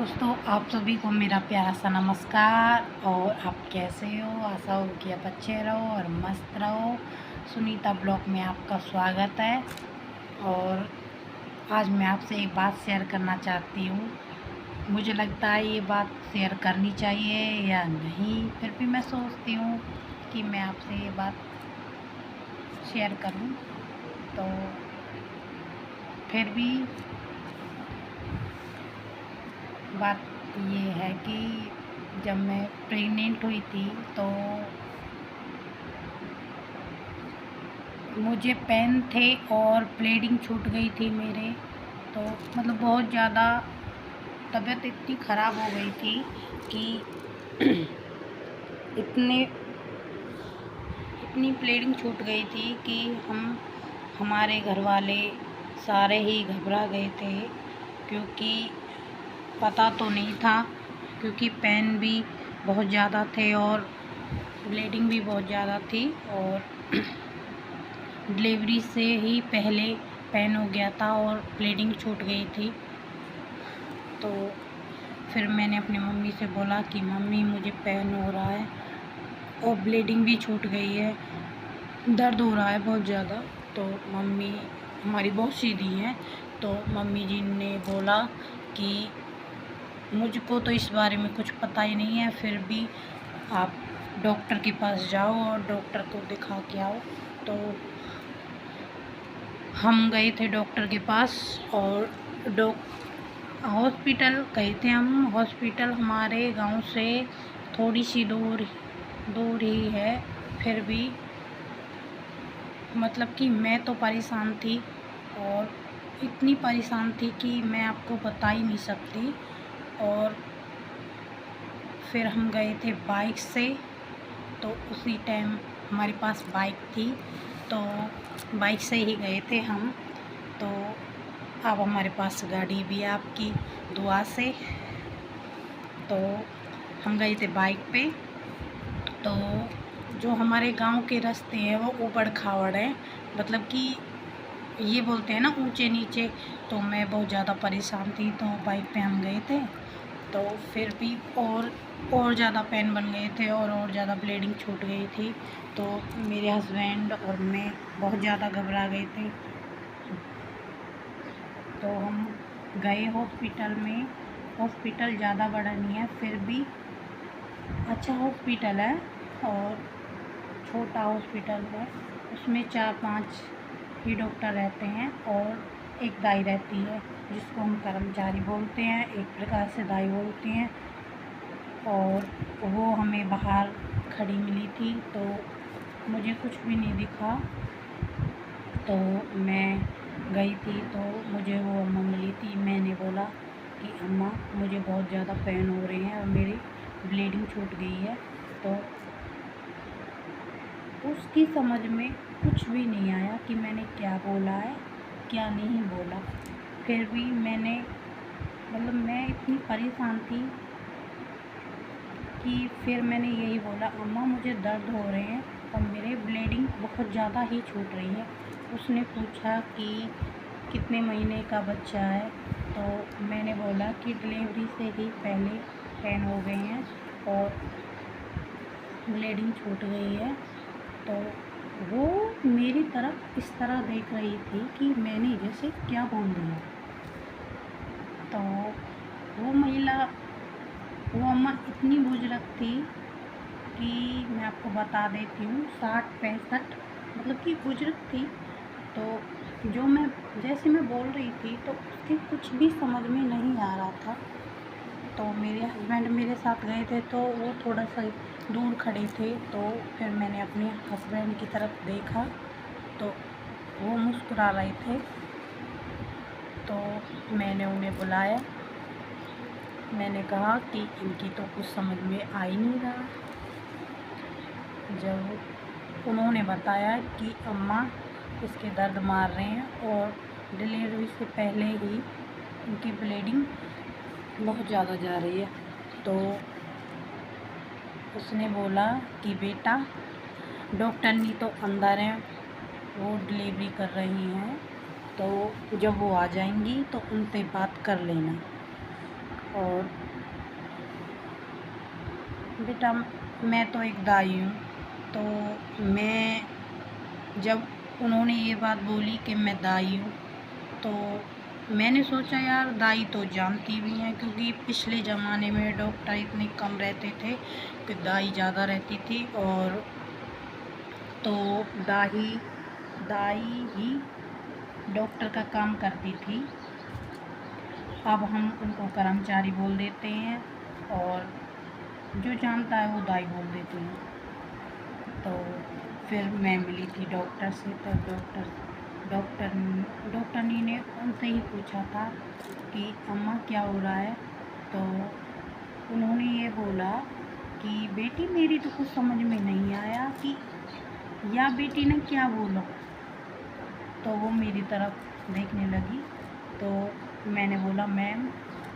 दोस्तों, आप सभी को मेरा प्यारा सा नमस्कार। और आप कैसे हो? आशा हो कि आप अच्छे रहो और मस्त रहो। सुनीता ब्लॉग में आपका स्वागत है। और आज मैं आपसे एक बात शेयर करना चाहती हूँ। मुझे लगता है ये बात शेयर करनी चाहिए या नहीं, फिर भी मैं सोचती हूँ कि मैं आपसे ये बात शेयर करूँ। तो फिर भी बात ये है कि जब मैं प्रेग्नेंट हुई थी तो मुझे पेन थे और ब्लीडिंग छूट गई थी मेरे। तो मतलब बहुत ज़्यादा तबीयत इतनी ख़राब हो गई थी कि इतनी ब्लीडिंग छूट गई थी कि हमारे घर वाले सारे ही घबरा गए थे, क्योंकि पता तो नहीं था, क्योंकि पेन भी बहुत ज़्यादा थे और ब्लीडिंग भी बहुत ज़्यादा थी। और डिलीवरी से ही पहले पेन हो गया था और ब्लीडिंग छूट गई थी। तो फिर मैंने अपनी मम्मी से बोला कि मम्मी, मुझे पेन हो रहा है और ब्लीडिंग भी छूट गई है, दर्द हो रहा है बहुत ज़्यादा। तो मम्मी हमारी बहुत सीधी हैं, तो मम्मी जी ने बोला कि मुझको तो इस बारे में कुछ पता ही नहीं है, फिर भी आप डॉक्टर के पास जाओ और डॉक्टर को दिखा के आओ। तो हम गए थे डॉक्टर के पास और हॉस्पिटल गए थे हम। हॉस्पिटल हमारे गांव से थोड़ी सी दूर ही है। फिर भी मतलब कि मैं तो परेशान थी, और इतनी परेशान थी कि मैं आपको बता ही नहीं सकती। और फिर हम गए थे बाइक से, तो उसी टाइम हमारे पास बाइक थी, तो बाइक से ही गए थे हम। तो अब हमारे पास गाड़ी भी है आपकी दुआ से। तो हम गए थे बाइक पे। तो जो हमारे गांव के रास्ते हैं वो ऊबड़ खाबड़ है, मतलब कि ये बोलते हैं ना, ऊंचे नीचे। तो मैं बहुत ज़्यादा परेशान थी, तो बाइक पे हम गए थे। तो फिर भी और ज़्यादा पेन बन गए थे और ज़्यादा ब्लीडिंग छूट गई थी। तो मेरे हस्बैंड और मैं बहुत ज़्यादा घबरा गए थे। तो हम गए हॉस्पिटल में। हॉस्पिटल ज़्यादा बड़ा नहीं है, फिर भी अच्छा हॉस्पिटल है और छोटा हॉस्पिटल है। उसमें 4-5 ही डॉक्टर रहते हैं और एक दाई रहती है, जिसको हम कर्मचारी बोलते हैं, एक प्रकार से दाई बोलते हैं। और वो हमें बाहर खड़ी मिली थी, तो मुझे कुछ भी नहीं दिखा। तो मैं गई थी, तो मुझे वो अम्मा मिली थी। मैंने बोला कि अम्मा, मुझे बहुत ज़्यादा पेन हो रहे हैं और मेरी ब्लीडिंग छूट गई है। तो उसकी समझ में कुछ भी नहीं आया कि मैंने क्या बोला है, क्या नहीं बोला। फिर भी मैं इतनी परेशान थी कि फिर मैंने यही बोला, अम्मा मुझे दर्द हो रहे हैं और मेरे ब्लीडिंग बहुत ज़्यादा ही छूट रही है। उसने पूछा कि कितने महीने का बच्चा है, तो मैंने बोला कि डिलीवरी से ही पहले पेन हो गए हैं और ब्लीडिंग छूट गई है। तो वो मेरी तरफ इस तरह देख रही थी कि मैंने जैसे क्या बोल दिया। तो वो अम्मा इतनी बुजुर्ग थी कि मैं आपको बता देती हूँ, 60-65 मतलब कि बुजुर्ग थी। तो जैसे मैं बोल रही थी, तो उसके कुछ भी समझ में नहीं आ रहा था। तो मेरे हस्बैंड मेरे साथ गए थे, तो वो थोड़ा सा दूर खड़े थे। तो फिर मैंने अपने हस्बैंड की तरफ देखा, तो वो मुस्कुरा रहे थे। तो मैंने उन्हें बुलाया। मैंने कहा कि इनकी तो कुछ समझ में आ ही नहीं रहा। जब उन्होंने बताया कि अम्मा, इसके दर्द मार रहे हैं और डिलीवरी से पहले ही इनकी ब्लीडिंग बहुत ज़्यादा जा रही है। तो उसने बोला कि बेटा, डॉक्टरनी तो अंदर हैं, वो डिलीवरी कर रही हैं, तो जब वो आ जाएंगी तो उनसे बात कर लेना। और बेटा मैं तो एक दाई हूँ, तो मैं जब उन्होंने ये बात बोली कि मैं दाई हूँ, तो मैंने सोचा यार दाई तो जानती भी हैं, क्योंकि पिछले ज़माने में डॉक्टर इतने कम रहते थे कि दाई ज़्यादा रहती थी। और तो दाई ही डॉक्टर का काम करती थी। अब हम उनको कर्मचारी बोल देते हैं और जो जानता है वो दाई बोल देते हैं। तो फिर मैं मिली थी डॉक्टर से, तो डॉक्टरनी ने उनसे ही पूछा था कि अम्मा क्या हो रहा है। तो उन्होंने ये बोला कि बेटी मेरी तो कुछ समझ में नहीं आया कि या बेटी ने क्या बोला। तो वो मेरी तरफ देखने लगी, तो मैंने बोला मैम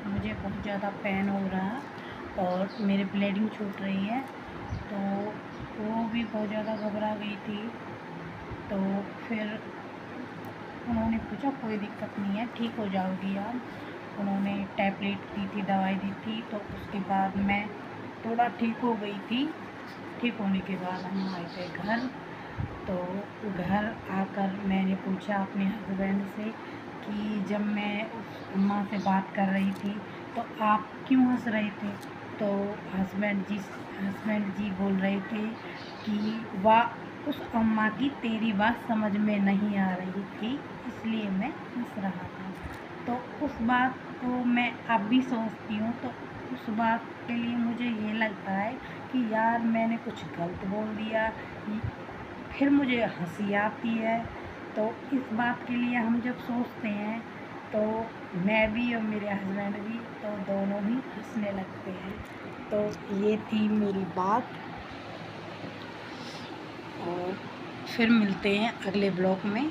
मुझे बहुत ज़्यादा पेन हो रहा है और मेरे ब्लीडिंग छूट रही है। तो वो भी बहुत ज़्यादा घबरा गई थी। तो फिर उन्होंने पूछा कोई दिक्कत नहीं है, ठीक हो जाओगी आप। उन्होंने टैबलेट दी थी, दवाई दी थी। तो उसके बाद मैं थोड़ा ठीक हो गई थी। ठीक होने के बाद हम आए थे घर। तो घर आकर मैंने पूछा अपने हस्बैंड से कि जब मैं उस अम्मा से बात कर रही थी तो आप क्यों हंस रहे थे। तो हस्बैंड जी बोल रहे थे कि वाह उस अम्मा की तेरी बात समझ में नहीं आ रही थी, इसलिए मैं हंस रहा था। तो उस बात को मैं अब भी सोचती हूँ, तो उस बात के लिए मुझे ये लगता है कि यार मैंने कुछ गलत बोल दिया, फिर मुझे हंसी आती है। तो इस बात के लिए हम जब सोचते हैं तो मैं भी और मेरे हस्बैंड भी, तो दोनों ही हंसने लगते हैं। तो ये थी मेरी बात, और फिर मिलते हैं अगले ब्लॉग में।